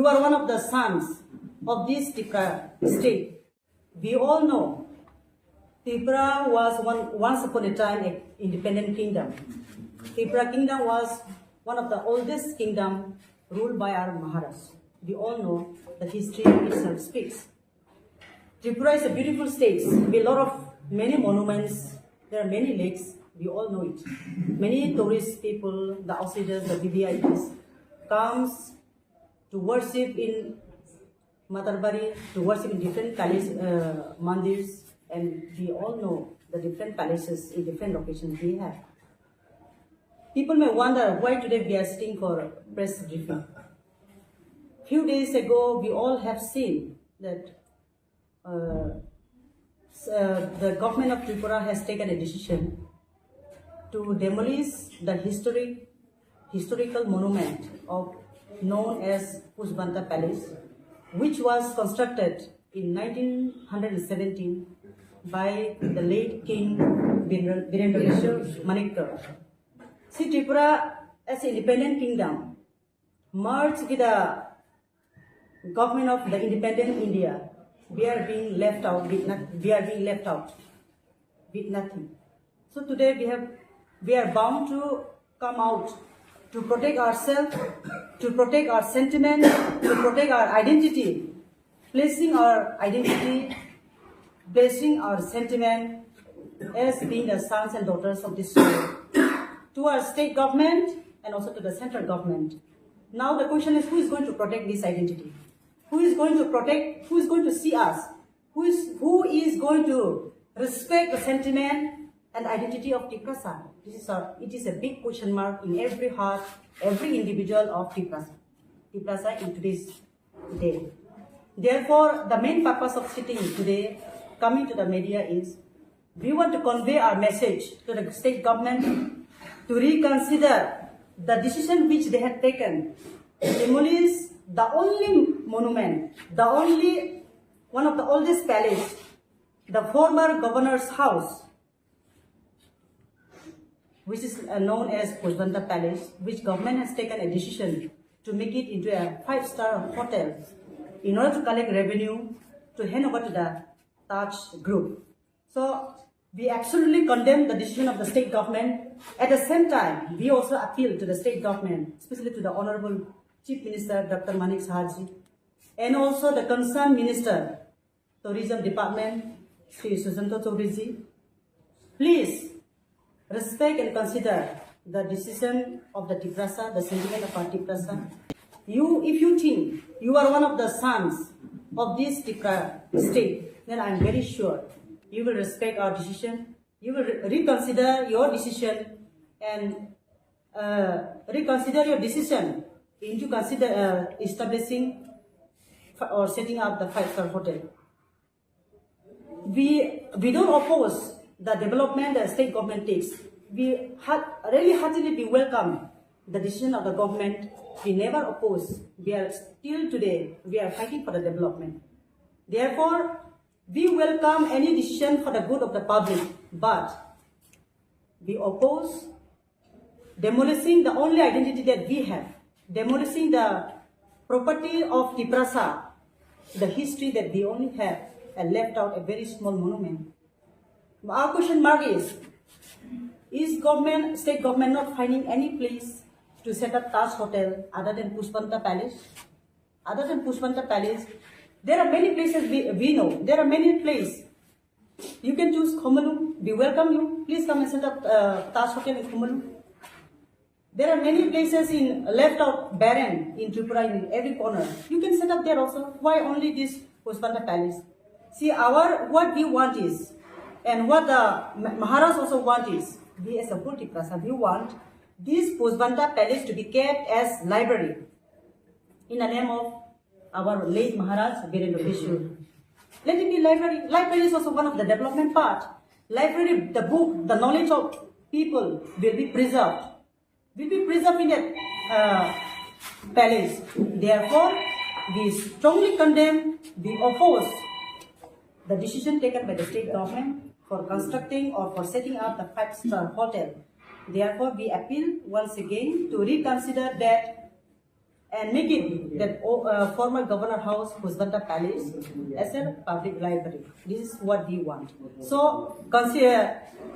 you are one of the sons of this Tripura state. We all know Tripura was once upon a time an independent kingdom. Tripura kingdom was one of the oldest kingdom ruled by our Maharaj. We all know the history itself speaks. Tripura is a beautiful state with many monuments. There are many lakes. We all know it. Many tourist people, the outsiders, the VVIPs, comes to worship in Matarbari, to worship in different mandirs, and we all know the different palaces in different locations we have. People may wonder why today we are sitting for press briefing. Few days ago, we all have seen that the government of Tripura has taken a decision to demolish the historical monument known as Pushpadanta Palace, which was constructed in 1917 by the late King Virendra Manikka. See, Tripura as an independent kingdom merged with the government of the independent India. We are being left out with nothing. So today we are bound to come out to protect ourselves, to protect our sentiment, to protect our identity, placing our sentiment as being the sons and daughters of this soil to our state government and also to the central government. Now the question is, who is going to protect this identity? Who is going to protect, who is going to see us? Who is going to respect the sentiment and identity of Tripura? It is a big question mark in every heart, every individual of Tripura in today's day. Therefore, the main purpose of sitting today, coming to the media is, we want to convey our message to the state government to reconsider the decision which they had taken, demolish the only monument, one of the oldest palace, the former governor's house, which is known as Pushpadanta Palace, which government has taken a decision to make it into a 5-star hotel in order to collect revenue to hand over to the Taj group. So we absolutely condemn the decision of the state government. At the same time, we also appeal to the state government, especially to the Honorable Chief Minister Dr. Manik Sahaji, and also the concerned Minister, Tourism Department, Sri Susanto Chaudharyji. Please respect and consider the decision of the Tripura, the sentiment of our Tripura. If you think you are one of the sons of this Tripura state, then I am very sure you will respect our decision. You will reconsider your decision and reconsider your decision into establishing or setting up the 5-star hotel. We don't oppose the development the state government takes. We really heartily welcome the decision of the government. We never oppose. We are still today, we are fighting for the development. Therefore, we welcome any decision for the good of the public, but we oppose demolishing the only identity that we have, demolishing the property of Tripura, the history that we only have, and left out a very small monument. Our question mark is state government not finding any place to set up Taj Hotel other than Pushpadanta Palace? Other than Pushpadanta Palace, there are many places we know. There are many places. You can choose Khomalu. We welcome you. Please come and set up Taj Hotel in Khomalu. There are many places in left out barren in Tripura in every corner. You can set up there also. Why only this Pushpadanta Palace? See, what we want is, and what the Maharaj also want is, we as a whole Tripura, we want this Pushpadanta Palace to be kept as library in the name of our late Maharaj Virendra. Let it be library. Library is also one of the development part. Library, the book, the knowledge of people will be preserved. Will be preserved in that palace. Therefore, we strongly condemn, we oppose the decision taken by the state government for constructing or for setting up the 5-star hotel. Therefore, we appeal once again to reconsider that and make it that former Governor House, Pushpadanta Palace, as a public library. This is what we want. So,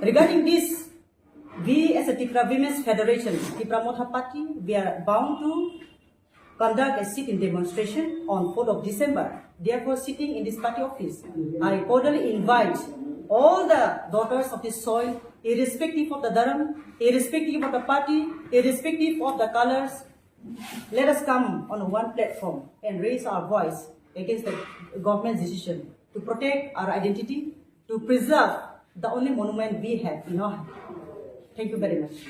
regarding this, we as a Tripura Women's Federation, Tripura Motha Party, we are bound to conduct a sit-in demonstration on 4th of December. Therefore, sitting in this party office, I cordially invite all the daughters of this soil, irrespective of the dharam, irrespective of the party, irrespective of the colors, let us come on one platform and raise our voice against the government's decision to protect our identity, to preserve the only monument we have in our hand. Thank you very much.